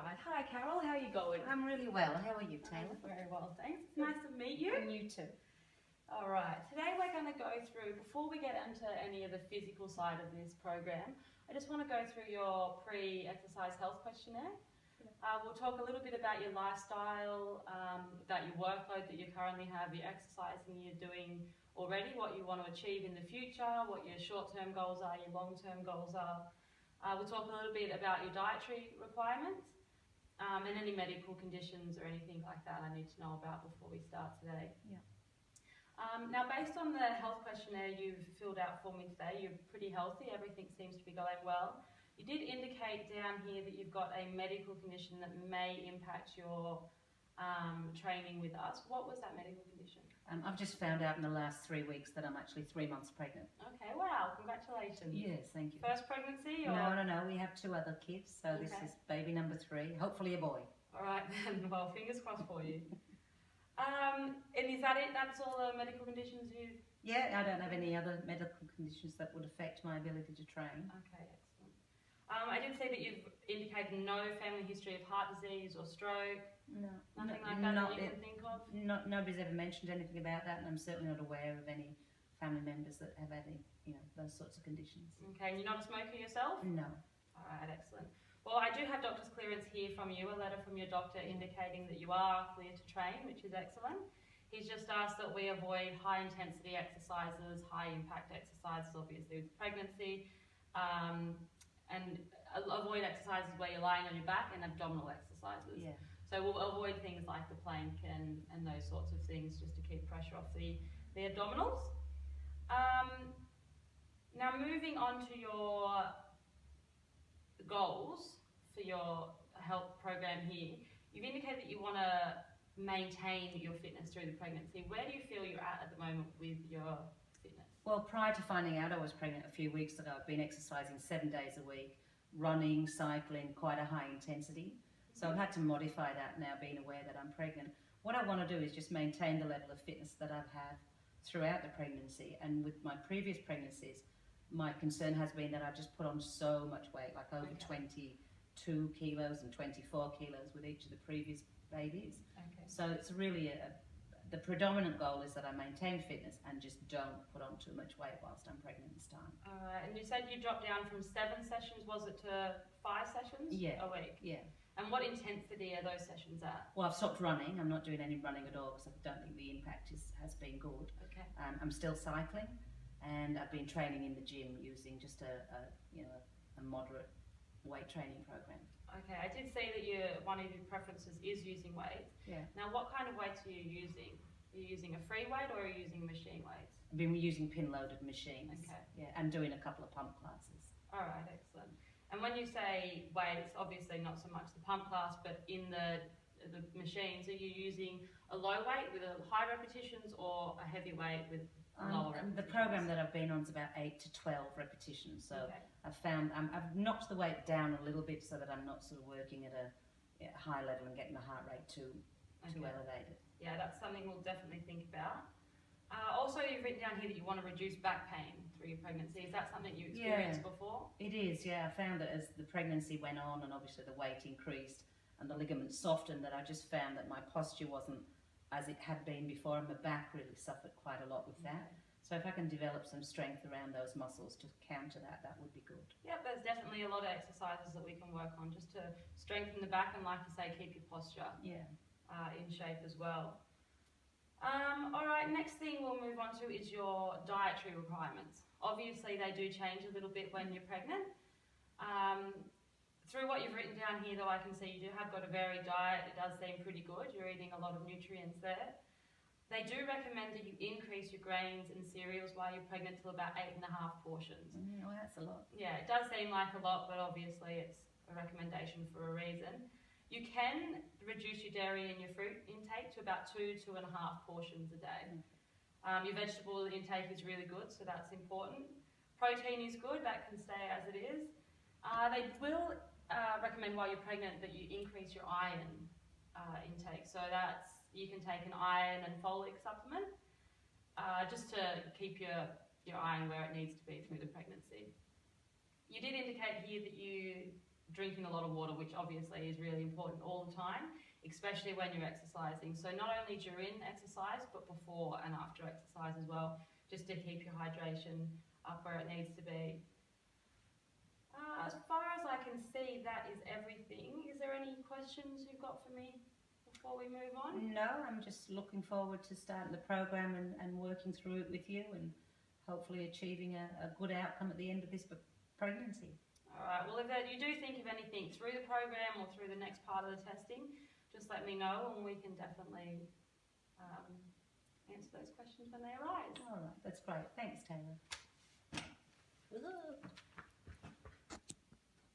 right. Hi, Carol. How are you going? I'm really well. How are you, Taylor? Very well, thanks. It's nice to meet you. And you too. All right. Today we're going to go through, before we get into any of the physical side of this program, I just want to go through your pre-exercise health questionnaire. We'll talk a little bit about your lifestyle, about your workload that you currently have, your exercising you're doing already, what you want to achieve in the future, what your short-term goals are, your long-term goals are. We'll talk a little bit about your dietary requirements and any medical conditions or anything like that I need to know about before we start today. Yeah. Now, based on the health questionnaire you've filled out for me today, you're pretty healthy, everything seems to be going well. You did indicate down here that you've got a medical condition that may impact your training with us. What was that medical condition? I've just found out in the last 3 weeks that I'm actually 3 months pregnant. Okay, wow, congratulations. Yes, thank you. First pregnancy? Or? No, we have 2 other kids, so this is baby number 3, hopefully a boy. All right then, well, fingers crossed for you. And is that it? That's all the medical conditions you... Yeah, I don't have any other medical conditions that would affect my ability to train. Okay, excellent. I did see that you've indicated no family history of heart disease or stroke. No. Nothing like that that you can think of? Nobody's ever mentioned anything about that, and I'm certainly not aware of any family members that have had, those sorts of conditions. Okay, and you're not a smoker yourself? No. All right, excellent. Well, I do have doctor's clearance here from you, a letter from your doctor indicating that you are clear to train, which is excellent. He's just asked that we avoid high intensity exercises, high impact exercises, obviously with pregnancy, and avoid exercises where you're lying on your back and abdominal exercises. Yeah. So we'll avoid things like the plank and those sorts of things just to keep pressure off the abdominals. Now moving on to your goals for your health program here, you've indicated that you want to maintain your fitness through the pregnancy. Where do you feel you're at the moment with your fitness? Well, prior to finding out I was pregnant a few weeks ago, I've been exercising 7 days a week, running, cycling, quite a high intensity. So I've had to modify that now, being aware that I'm pregnant. What I want to do is just maintain the level of fitness that I've had throughout the pregnancy. And with my previous pregnancies, my concern has been that I've just put on so much weight, like over 22 kilos and 24 kilos with each of the previous babies. Okay. So it's really the predominant goal is that I maintain fitness and just don't put on too much weight whilst I'm pregnant this time. All right, and you said you dropped down from 7 sessions, was it, to 5 sessions a week? Yeah. And what intensity are those sessions at? Well, I've stopped running. I'm not doing any running at all because I don't think the impact has been good. Okay. I'm still cycling, and I've been training in the gym using just a moderate weight training program. Okay, I did see that one of your preferences is using weights. Yeah. Now, what kind of weights are you using? Are you using a free weight or are you using machine weights? I've been using pin-loaded machines. Okay. Yeah, and doing a couple of pump classes. All right, excellent. And when you say weights, obviously not so much the pump class, but in the machines, are you using a low weight with a high repetitions or a heavy weight with lower repetitions? The program that I've been on is about 8 to 12 repetitions. So I've found I've knocked the weight down a little bit so that I'm not sort of working at a high level and getting the heart rate too elevated. Yeah, that's something we'll definitely think about. Also, you've written down here that you want to reduce back pain through your pregnancy. Is that something you experienced before? It is, yeah. I found that as the pregnancy went on and obviously the weight increased and the ligaments softened, that I just found that my posture wasn't as it had been before, and my back really suffered quite a lot with that. So if I can develop some strength around those muscles to counter that, that would be good. Yep, there's definitely a lot of exercises that we can work on just to strengthen the back and, like you say, keep your posture in shape as well. All right, next thing we'll move on to is your dietary requirements. Obviously, they do change a little bit when you're pregnant. Through what you've written down here, though, I can see you have got a varied diet. It does seem pretty good. You're eating a lot of nutrients there. They do recommend that you increase your grains and cereals while you're pregnant to about 8.5 portions. Well, that's a lot. Yeah, it does seem like a lot, but obviously it's a recommendation for a reason. You can reduce your dairy and your fruit intake to about 2.5 portions a day. Your vegetable intake is really good, so that's important. Protein is good, that can stay as it is. They will recommend while you're pregnant that you increase your iron intake. So you can take an iron and folic supplement just to keep your iron where it needs to be through the pregnancy. You did indicate here that you drinking a lot of water, which obviously is really important all the time, especially when you're exercising. So not only during exercise, but before and after exercise as well, just to keep your hydration up where it needs to be. As far as I can see, that is everything. Is there any questions you've got for me before we move on? No, I'm just looking forward to starting the program and working through it with you and hopefully achieving a good outcome at the end of this pregnancy. All right, well, if you do think of anything through the program or through the next part of the testing, just let me know and we can definitely answer those questions when they arise. All right, that's great. Thanks, Taylor.